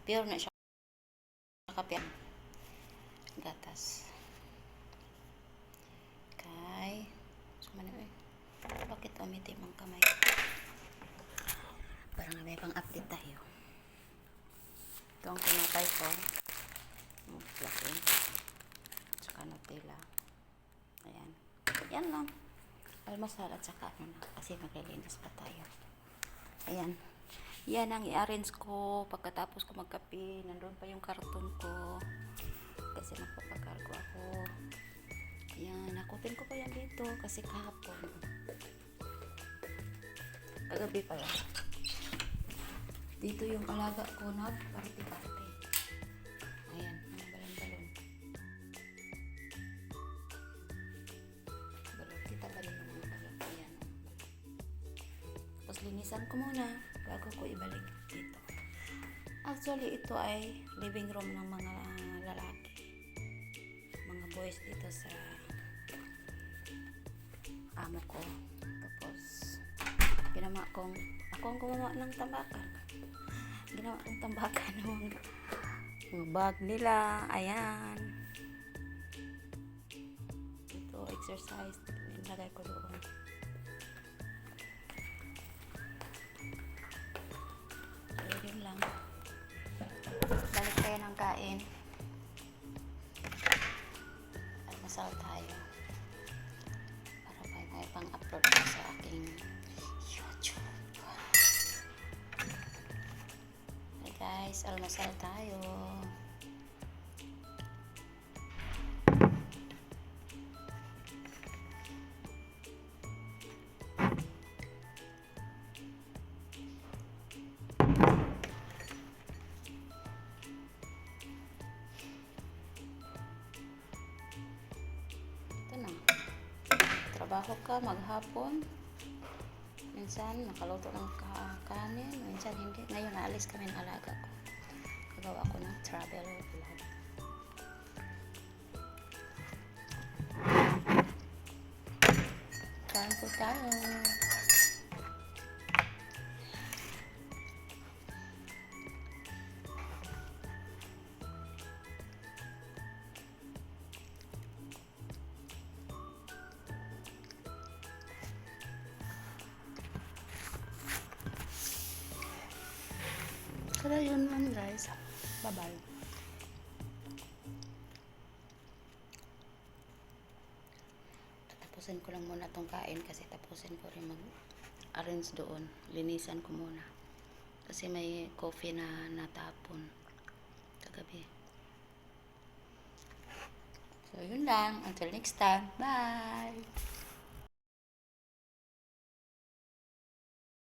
Pure na siya kape. Gatas. Kay, bakit umitim ang kamay? Parang may pang update tayo. Ito ang tinapay ko. Fluffy. Tsaka Nutella. Ayan. Yan lang. Almasal at saka ano na. Kasi maglilinis pa tayo. Ayan. Yan ang i-arrange ko pagkatapos ko magkape. Nandun pa yung karton ko. Kasi magpapakargo ako. Ayan. Nakupin ko pa yan dito. Kasi kahapon. Kagabi pa yan. Dito yung alaga ko nag-party-party. Ayan. Mga balon-balon. Balon. Kita ba rin yung mga balon? Ayan. Tapos linisan ko muna bago ko ibalik dito. Actually, ito ay living room ng mga lalaki. Mga boys dito sa amo ko. Tapos, ginawa kong, ako ang gumawa ng tambakan. Ginawa kong tambakan ng mga bag nila. Ayan. Ito, exercise. Nilagay ko doon. Yun lang. Balik tayo ng kain. Almasal tayo. Para may pang-upload ko sa aking YouTube. Hey guys, almasal tayo. Trabaho ka maghapon, minsan nakaluto ng kanin, minsan hindi. Ngayon naalis kami ng alaga ko, kagawa ko ng travel vlog. Kain po tayo. Kaya yun man guys. Bye-bye. Tapusin ko lang muna tong kain kasi tapusin ko rin mag-arrange doon. Linisan ko muna. Kasi may coffee na natapon kagabi. So yun lang. Until next time. Bye!